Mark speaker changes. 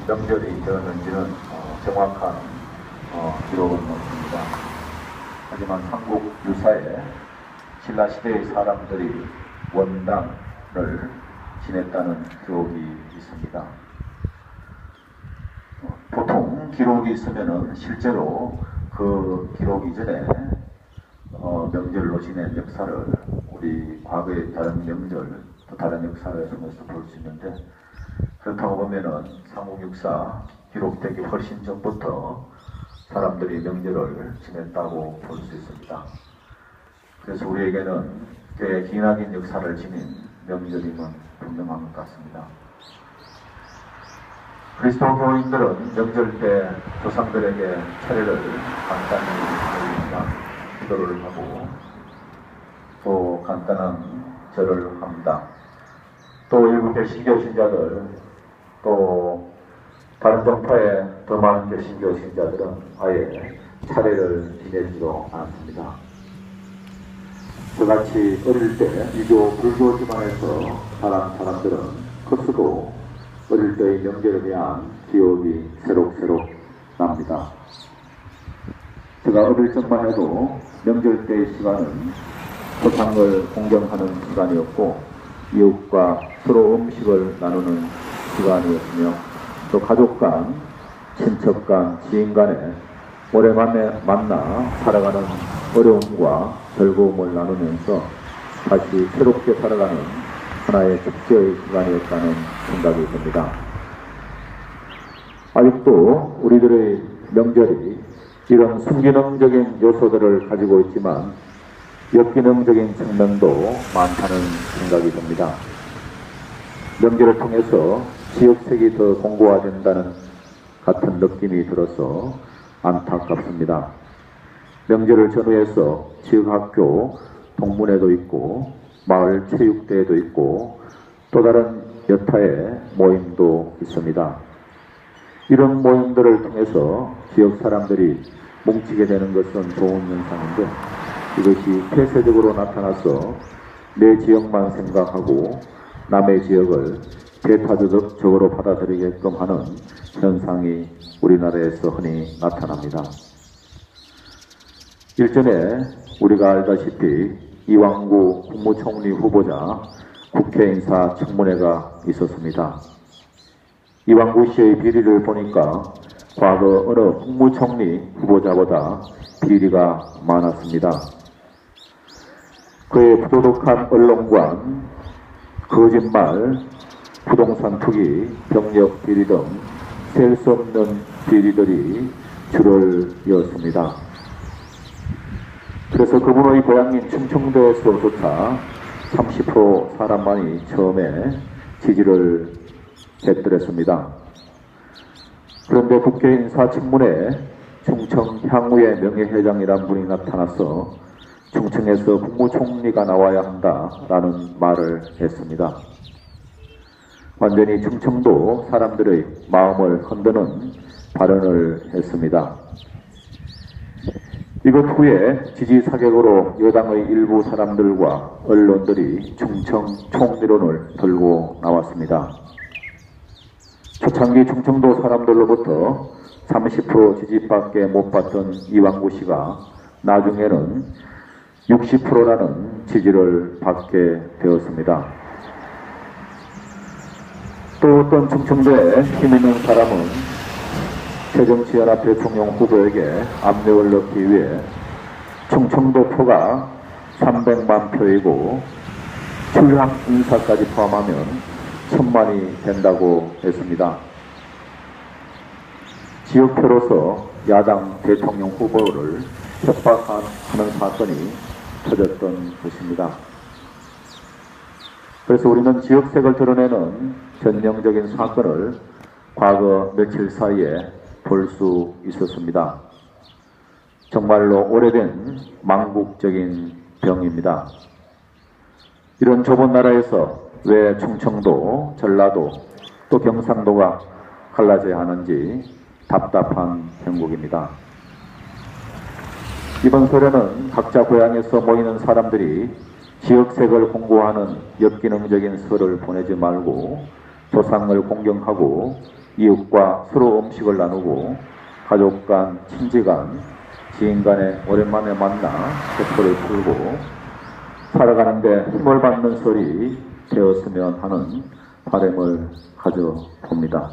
Speaker 1: 명절이 되었는지는 정확한 기록은 없습니다. 하지만 삼국 유사에 신라시대의 사람들이 원당을 지냈다는 기록이 있습니다. 보통 기록이 있으면은 실제로 그 기록 이전에 명절로 지낸 역사를 우리 과거의 다른 명절 또 다른 역사를 통해서 볼 수 있는데, 그렇다고 보면은 삼국육사 기록되기 훨씬 전부터 사람들이 명절을 지냈다고 볼 수 있습니다. 그래서 우리에게는 꽤 기나긴 역사를 지닌 명절임은 분명한 것 같습니다. 그리스도 교인들은 명절 때 조상들에게 차례를 간단히 드립니다. 기도를 하고 또 간단한 절을 합니다. 또 일부 개신교 신자들, 또 다른 종파의 더 많은 개신교 신자들은 아예 차례를 지내지도 않습니다. 저같이 어릴 때 유교 불교 집안에서 자란 사람들은 컸어도 어릴 때의 명절에 대한 기억이 새록새록 납니다. 제가 어릴 적만 해도 명절 때의 시간은 조상을 공경하는 시간이었고, 이웃과 서로 음식을 나누는 시간이었으며, 또 가족 간, 친척 간, 지인 간에 오래만에 만나 살아가는 어려움과 즐거움을 나누면서 다시 새롭게 살아가는 하나의 축제의 시간이었다는 생각이 듭니다. 아직도 우리들의 명절이 이런 순기능적인 요소들을 가지고 있지만 역기능적인 측면도 많다는 생각이 듭니다. 명절을 통해서 지역색이 더 공고화된다는 같은 느낌이 들어서 안타깝습니다. 명절을 전후해서 지역학교 동문회도 있고 마을 체육대회도 있고 또 다른 여타의 모임도 있습니다. 이런 모임들을 통해서 지역 사람들이 뭉치게 되는 것은 좋은 현상인데, 이것이 폐쇄적으로 나타나서 내 지역만 생각하고 남의 지역을 배타적으로 받아들이게끔 하는 현상이 우리나라에서 흔히 나타납니다. 일전에 우리가 알다시피 이왕구 국무총리 후보자 국회 인사 청문회가 있었습니다. 이왕구 씨의 비리를 보니까 과거 어느 국무총리 후보자보다 비리가 많았습니다. 그의 부도덕한 언론관, 거짓말, 부동산 투기, 병력 비리 등 셀 수 없는 비리들이 줄을 이었습니다. 그래서 그분의 고향인 충청도에서조차 30% 사람만이 처음에 지지를 했더랬습니다. 그런데 국회 인사청문회에 충청 향후의 명예회장이란 분이 나타나서 충청에서 국무총리가 나와야 한다라는 말을 했습니다. 완전히 충청도 사람들의 마음을 흔드는 발언을 했습니다. 이것 후에 지지 사격으로 여당의 일부 사람들과 언론들이 충청 총리론을 들고 나왔습니다. 초창기 충청도 사람들로부터 30% 지지밖에 못 받던 이왕구 씨가 나중에는 60%라는 지지를 받게 되었습니다. 또 어떤 충청도에 힘있는 사람은 새정치연합 대통령 후보에게 압력을 넣기 위해 충청도 표가 300만 표이고 출향 인사까지 포함하면 1000만이 된다고 했습니다. 지역표로서 야당 대통령 후보를 협박하는 사건이 터졌던 것입니다. 그래서 우리는 지역색을 드러내는 전형적인 사건을 과거 며칠 사이에 볼 수 있었습니다. 정말로 오래된 망국적인 병입니다. 이런 좁은 나라에서 왜 충청도, 전라도, 또 경상도가 갈라져야 하는지 답답한 형국입니다. 이번 설에는 각자 고향에서 모이는 사람들이 지역색을 공고하는 역기능적인 설을 보내지 말고 조상을 공경하고 이웃과 서로 음식을 나누고 가족 간, 친지 간, 지인 간에 오랜만에 만나 세포를 풀고 살아가는데 힘을 받는 설이 되었으면 하는 바람을 가져봅니다.